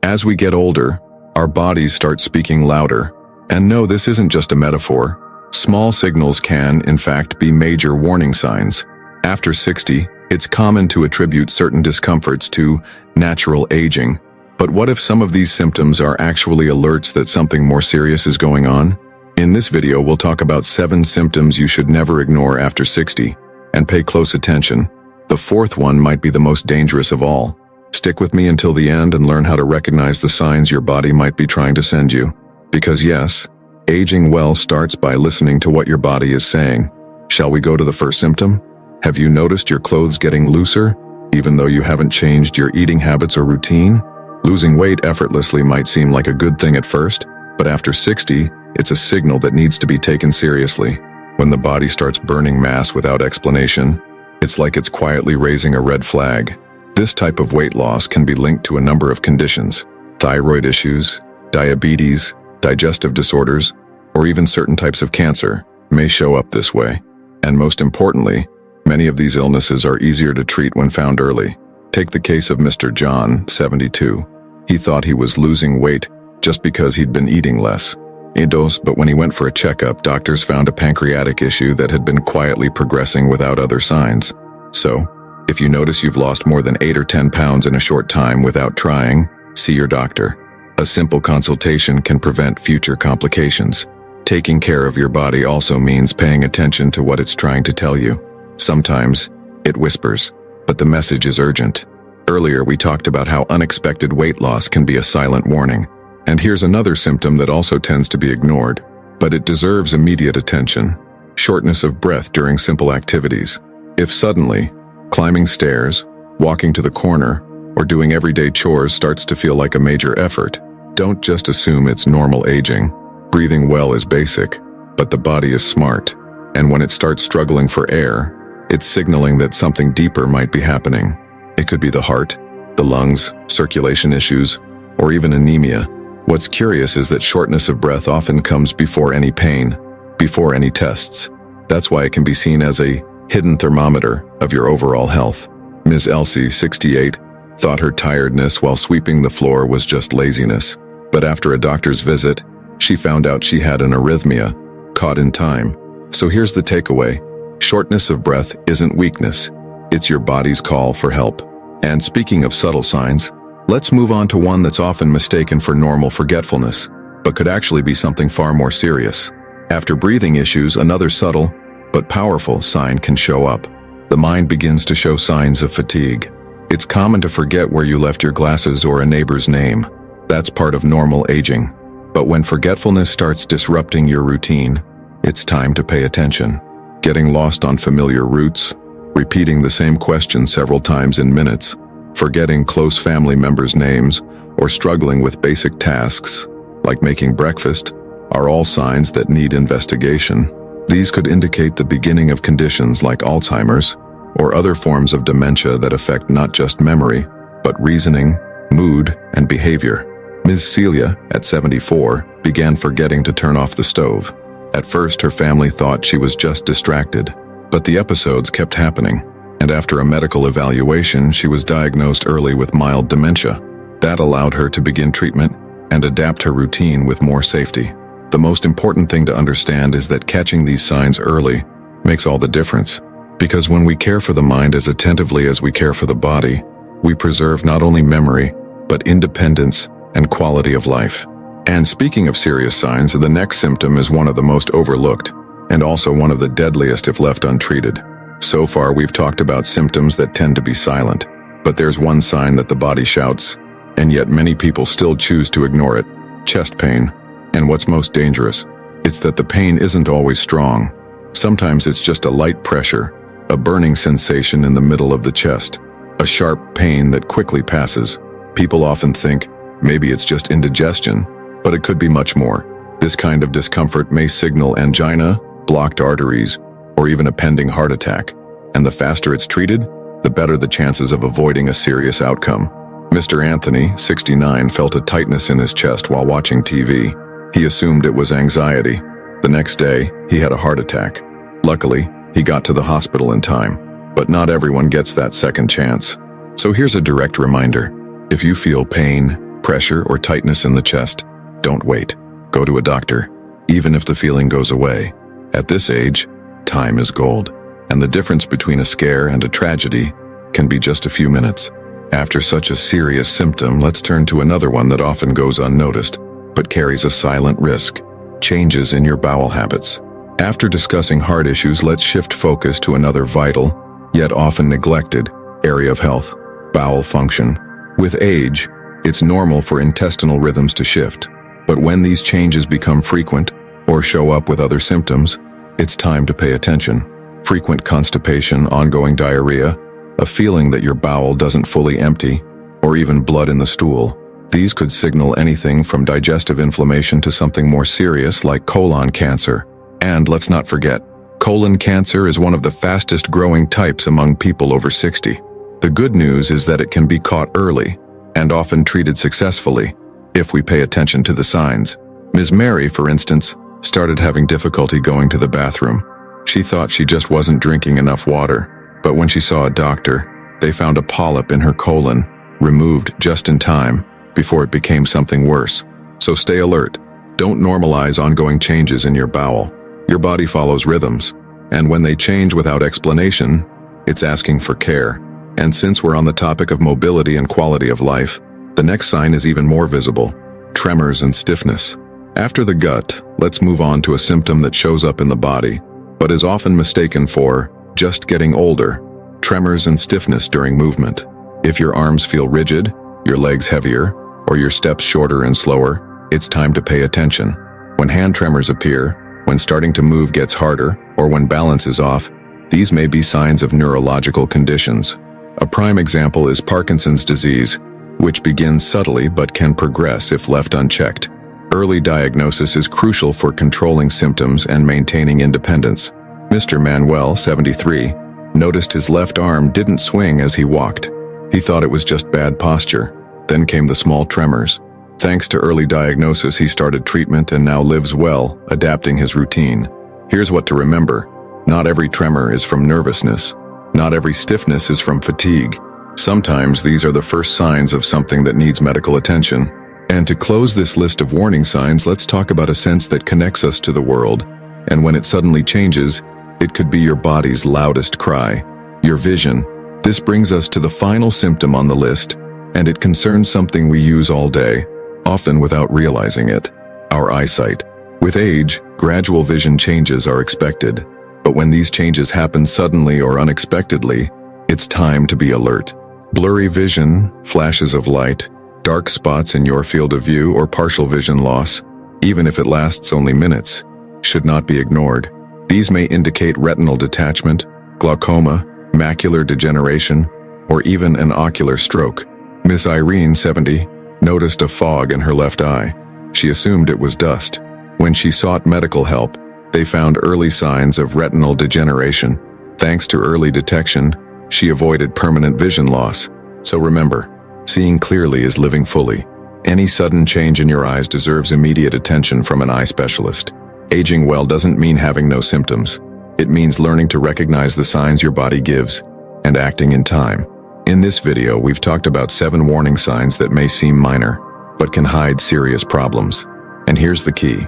As we get older, our bodies start speaking louder. And no, this isn't just a metaphor. Small signals can, in fact, be major warning signs. After 60, it's common to attribute certain discomforts to natural aging. But what if some of these symptoms are actually alerts that something more serious is going on? In this video, we'll talk about 7 symptoms you should never ignore after 60. And pay close attention. The 4th one might be the most dangerous of all. Stick with me until the end and learn how to recognize the signs your body might be trying to send you. Because yes, aging well starts by listening to what your body is saying. Shall we go to the first symptom? Have you noticed your clothes getting looser, even though you haven't changed your eating habits or routine? Losing weight effortlessly might seem like a good thing at first, but after 60, it's a signal that needs to be taken seriously. When the body starts burning mass without explanation, it's like it's quietly raising a red flag. This type of weight loss can be linked to a number of conditions: thyroid issues, diabetes, digestive disorders, or even certain types of cancer may show up this way. And most importantly, many of these illnesses are easier to treat when found early. Take the case of Mr. John, 72. He thought he was losing weight just because he'd been eating less. But when he went for a checkup, doctors found a pancreatic issue that had been quietly progressing without other signs. So, if you notice you've lost more than 8 or 10 pounds in a short time without trying, see your doctor. A simple consultation can prevent future complications. Taking care of your body also means paying attention to what it's trying to tell you. Sometimes, it whispers, but the message is urgent. Earlier, we talked about how unexpected weight loss can be a silent warning. And here's another symptom that also tends to be ignored, but it deserves immediate attention: shortness of breath during simple activities. If suddenly, climbing stairs, walking to the corner, or doing everyday chores starts to feel like a major effort, don't just assume it's normal aging. Breathing well is basic, but the body is smart, and when it starts struggling for air, it's signaling that something deeper might be happening. It could be the heart, the lungs, circulation issues, or even anemia. What's curious is that shortness of breath often comes before any pain, before any tests. That's why it can be seen as a hidden thermometer of your overall health. Ms. Elsie, 68, thought her tiredness while sweeping the floor was just laziness. But after a doctor's visit, she found out she had an arrhythmia, caught in time. So here's the takeaway: shortness of breath isn't weakness, it's your body's call for help. And speaking of subtle signs, let's move on to one that's often mistaken for normal forgetfulness, but could actually be something far more serious. After breathing issues, another subtle, but powerful sign can show up. The mind begins to show signs of fatigue. It's common to forget where you left your glasses or a neighbor's name. That's part of normal aging. But when forgetfulness starts disrupting your routine, it's time to pay attention. Getting lost on familiar routes, repeating the same question several times in minutes, forgetting close family members' names, or struggling with basic tasks, like making breakfast, are all signs that need investigation. These could indicate the beginning of conditions like Alzheimer's, or other forms of dementia that affect not just memory, but reasoning, mood, and behavior. Ms. Celia, at 74, began forgetting to turn off the stove. At first, her family thought she was just distracted, but the episodes kept happening, and after a medical evaluation, she was diagnosed early with mild dementia. That allowed her to begin treatment and adapt her routine with more safety. The most important thing to understand is that catching these signs early makes all the difference, because when we care for the mind as attentively as we care for the body, we preserve not only memory, but independence and quality of life. And speaking of serious signs, the next symptom is one of the most overlooked, and also one of the deadliest if left untreated. So far, we've talked about symptoms that tend to be silent, but there's one sign that the body shouts, and yet many people still choose to ignore it: chest pain. And what's most dangerous, it's that the pain isn't always strong. Sometimes it's just a light pressure, a burning sensation in the middle of the chest, a sharp pain that quickly passes. People often think, maybe it's just indigestion, but it could be much more. This kind of discomfort may signal angina, blocked arteries, or even a pending heart attack. And the faster it's treated, the better the chances of avoiding a serious outcome. Mr. Anthony, 69, felt a tightness in his chest while watching TV. He assumed it was anxiety. The next day, he had a heart attack. Luckily, he got to the hospital in time, but not everyone gets that second chance. So here's a direct reminder: if you feel pain, pressure, or tightness in the chest, don't wait. Go to a doctor, even if the feeling goes away. At this age, time is gold, and the difference between a scare and a tragedy can be just a few minutes. After such a serious symptom, let's turn to another one that often goes unnoticed, but carries a silent risk: changes in your bowel habits. After discussing heart issues, let's shift focus to another vital, yet often neglected, area of health: bowel function. With age, it's normal for intestinal rhythms to shift, but when these changes become frequent or show up with other symptoms, it's time to pay attention. Frequent constipation, ongoing diarrhea, a feeling that your bowel doesn't fully empty, or even blood in the stool. These could signal anything from digestive inflammation to something more serious like colon cancer. And let's not forget, colon cancer is one of the fastest growing types among people over 60. The good news is that it can be caught early and often treated successfully if we pay attention to the signs. Ms. Mary, for instance, started having difficulty going to the bathroom. She thought she just wasn't drinking enough water, but when she saw a doctor, they found a polyp in her colon, removed just in time before it became something worse. So stay alert. Don't normalize ongoing changes in your bowel. Your body follows rhythms, and when they change without explanation, it's asking for care. And since we're on the topic of mobility and quality of life, the next sign is even more visible: tremors and stiffness. After the gut, let's move on to a symptom that shows up in the body, but is often mistaken for just getting older: tremors and stiffness during movement. If your arms feel rigid, your legs heavier, or your steps shorter and slower, it's time to pay attention. When hand tremors appear, when starting to move gets harder, or when balance is off, these may be signs of neurological conditions. A prime example is Parkinson's disease, which begins subtly but can progress if left unchecked. Early diagnosis is crucial for controlling symptoms and maintaining independence. Mr. Manuel, 73, noticed his left arm didn't swing as he walked. He thought it was just bad posture. Then came the small tremors. Thanks to early diagnosis, he started treatment and now lives well, adapting his routine. Here's what to remember: not every tremor is from nervousness. Not every stiffness is from fatigue. Sometimes these are the first signs of something that needs medical attention. And to close this list of warning signs, let's talk about a sense that connects us to the world. And when it suddenly changes, it could be your body's loudest cry: your vision. This brings us to the final symptom on the list, and it concerns something we use all day, often without realizing it: our eyesight. With age, gradual vision changes are expected, but when these changes happen suddenly or unexpectedly, it's time to be alert. Blurry vision, flashes of light, dark spots in your field of view, or partial vision loss, even if it lasts only minutes, should not be ignored. These may indicate retinal detachment, glaucoma, macular degeneration, or even an ocular stroke. Miss Irene, 70, noticed a fog in her left eye. She assumed it was dust. When she sought medical help, they found early signs of retinal degeneration. Thanks to early detection, she avoided permanent vision loss. So remember, seeing clearly is living fully. Any sudden change in your eyes deserves immediate attention from an eye specialist. Aging well doesn't mean having no symptoms. It means learning to recognize the signs your body gives and acting in time. In this video, we've talked about 7 warning signs that may seem minor, but can hide serious problems. And here's the key: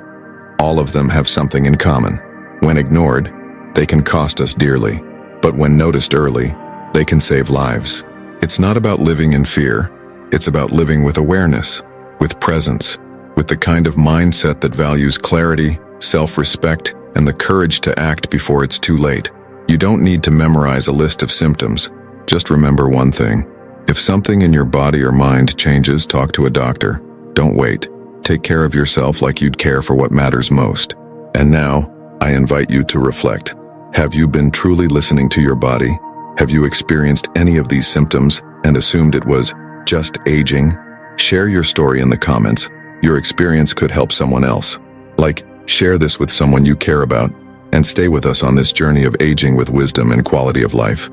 all of them have something in common. When ignored, they can cost us dearly. But when noticed early, they can save lives. It's not about living in fear. It's about living with awareness, with presence, with the kind of mindset that values clarity, self-respect, and the courage to act before it's too late. You don't need to memorize a list of symptoms. Just remember one thing: if something in your body or mind changes, talk to a doctor. Don't wait. Take care of yourself like you'd care for what matters most. And now, I invite you to reflect. Have you been truly listening to your body? Have you experienced any of these symptoms and assumed it was just aging? Share your story in the comments. Your experience could help someone else. Share this with someone you care about, and stay with us on this journey of aging with wisdom and quality of life.